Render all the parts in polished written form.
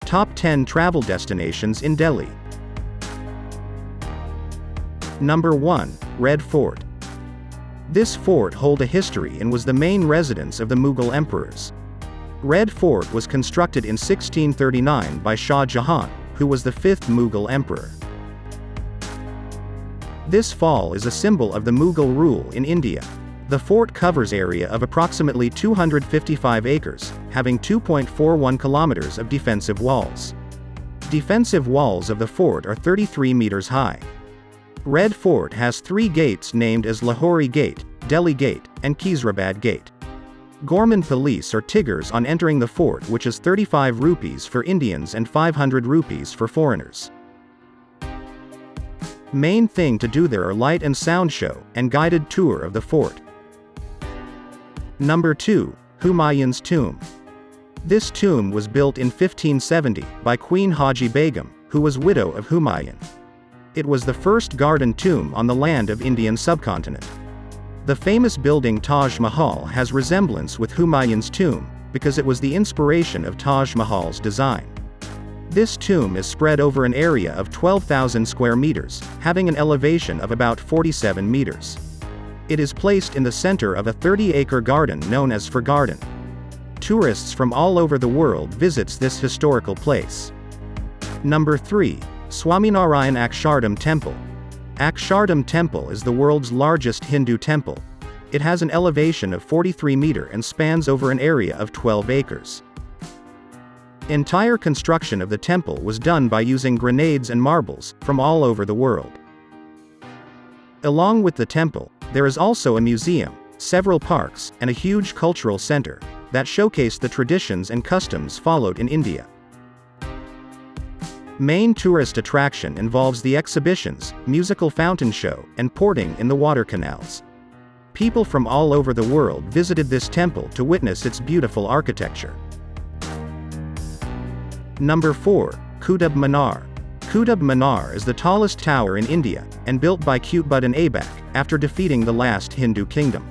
Top 10 Travel Destinations in Delhi. Number 1. Red Fort. This fort holds a history and was the main residence of the Mughal emperors. Red Fort was constructed in 1639 by Shah Jahan, who was the 5th Mughal emperor. This fall is a symbol of the Mughal rule in India. The fort covers area of approximately 255 acres, having 2.41 kilometers of defensive walls. Defensive walls of the fort are 33 meters high. Red Fort has 3 gates named as Lahori Gate, Delhi Gate, and Khizrabad Gate. Gorman police are Tiggers on entering the fort, which is 35 rupees for Indians and 500 rupees for foreigners. Main thing to do there are light and sound show, and guided tour of the fort. Number 2. Humayun's Tomb. This tomb was built in 1570 by Queen Haji Begum, who was widow of Humayun. It was the first garden tomb on the land of Indian subcontinent. The famous building Taj Mahal has resemblance with Humayun's tomb, because it was the inspiration of Taj Mahal's design. This tomb is spread over an area of 12,000 square meters, having an elevation of about 47 meters. It is placed in the center of a 30-acre garden known as Fur Garden. Tourists from all over the world visits this historical place. Number 3. Swaminarayan Akshardham Temple. Akshardham Temple is the world's largest Hindu temple. It has an elevation of 43 meters and spans over an area of 12 acres. Entire construction of the temple was done by using grenades and marbles from all over the world. Along with the temple, there is also a museum, several parks, and a huge cultural center that showcase the traditions and customs followed in India. Main tourist attraction involves the exhibitions, musical fountain show, and porting in the water canals. People from all over the world visited this temple to witness its beautiful architecture. Number 4. Qutub Minar. Qutub Minar is the tallest tower in India, and built by Qutbuddin Aibak, after defeating the last Hindu kingdom.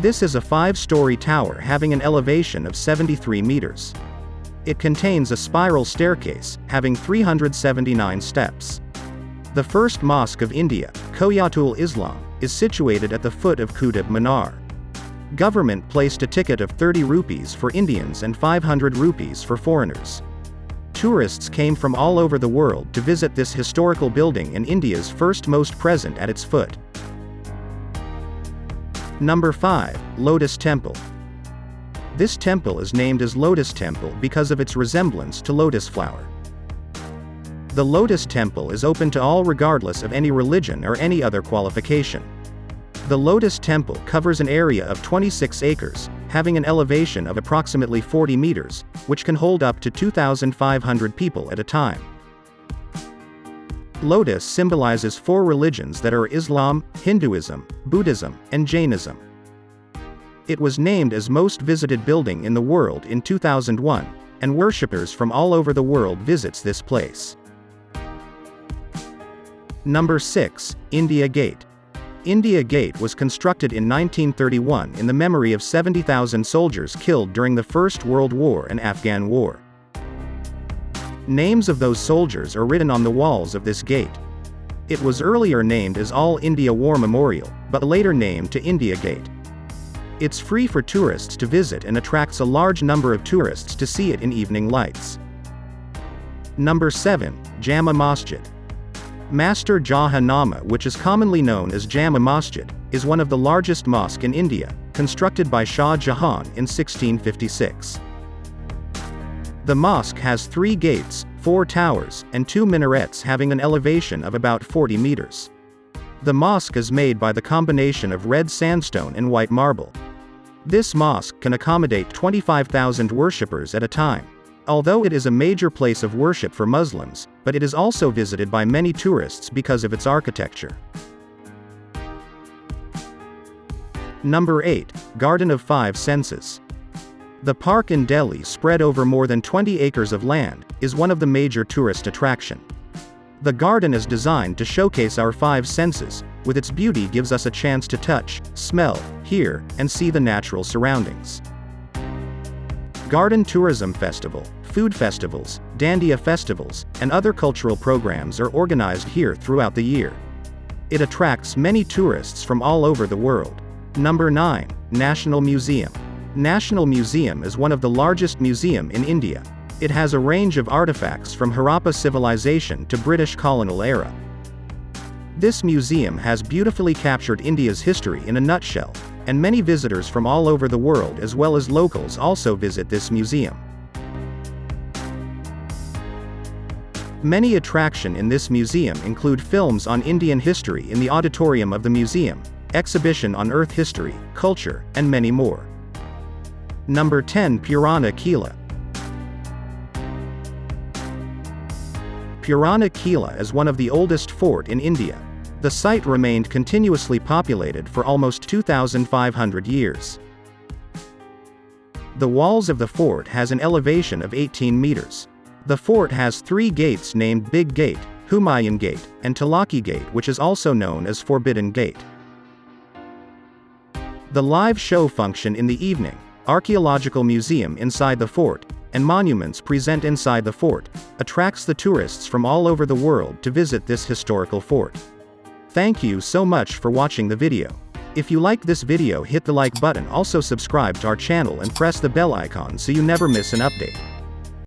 This is a 5-story tower having an elevation of 73 meters. It contains a spiral staircase, having 379 steps. The first mosque of India, Qoyatul Islam, is situated at the foot of Qutub Minar. Government placed a ticket of 30 rupees for Indians and 500 rupees for foreigners. Tourists came from all over the world to visit this historical building and India's first most present at its foot. Number 5. Lotus Temple. This temple is named as Lotus Temple because of its resemblance to lotus flower. The Lotus Temple is open to all regardless of any religion or any other qualification. The Lotus Temple covers an area of 26 acres, having an elevation of approximately 40 meters, which can hold up to 2,500 people at a time. Lotus symbolizes 4 religions that are Islam, Hinduism, Buddhism, and Jainism. It was named as most visited building in the world in 2001, and worshippers from all over the world visits this place. Number 6. India Gate. India Gate was constructed in 1931 in the memory of 70,000 soldiers killed during the First World War and Afghan War. Names of those soldiers are written on the walls of this gate. It was earlier named as All India War Memorial, but later named to India Gate. It's free for tourists to visit and attracts a large number of tourists to see it in evening lights. Number 7. Jama Masjid. Master Jahanama, which is commonly known as Jama Masjid, is one of the largest mosques in India, constructed by Shah Jahan in 1656. The mosque has 3 gates, 4 towers, and 2 minarets having an elevation of about 40 meters. The mosque is made by the combination of red sandstone and white marble. This mosque can accommodate 25,000 worshippers at a time. Although it is a major place of worship for Muslims, but it is also visited by many tourists because of its architecture. Number 8. Garden of 5 Senses. The park in Delhi, spread over more than 20 acres of land, is one of the major tourist attractions. The garden is designed to showcase our 5 senses, with its beauty gives us a chance to touch, smell, hear, and see the natural surroundings. Garden Tourism Festival, food festivals, dandiya festivals, and other cultural programs are organized here throughout the year. It attracts many tourists from all over the world. Number 9. National Museum. National Museum is one of the largest museum in India. It has a range of artifacts from Harappa civilization to British colonial era. This museum has beautifully captured India's history in a nutshell, and many visitors from all over the world as well as locals also visit this museum. Many attractions in this museum include films on Indian history in the auditorium of the museum, exhibition on earth history, culture, and many more. Number 10. Purana Qila. Purana Qila is one of the oldest fort in India. The site remained continuously populated for almost 2,500 years. The walls of the fort has an elevation of 18 meters. The fort has 3 gates named Big Gate, Humayun Gate, and Talaki Gate, which is also known as Forbidden Gate. The live show function in the evening, archaeological museum inside the fort, and monuments present inside the fort, attracts the tourists from all over the world to visit this historical fort. Thank you so much for watching the video. If you liked this video, hit the like button, also subscribe to our channel and press the bell icon so you never miss an update.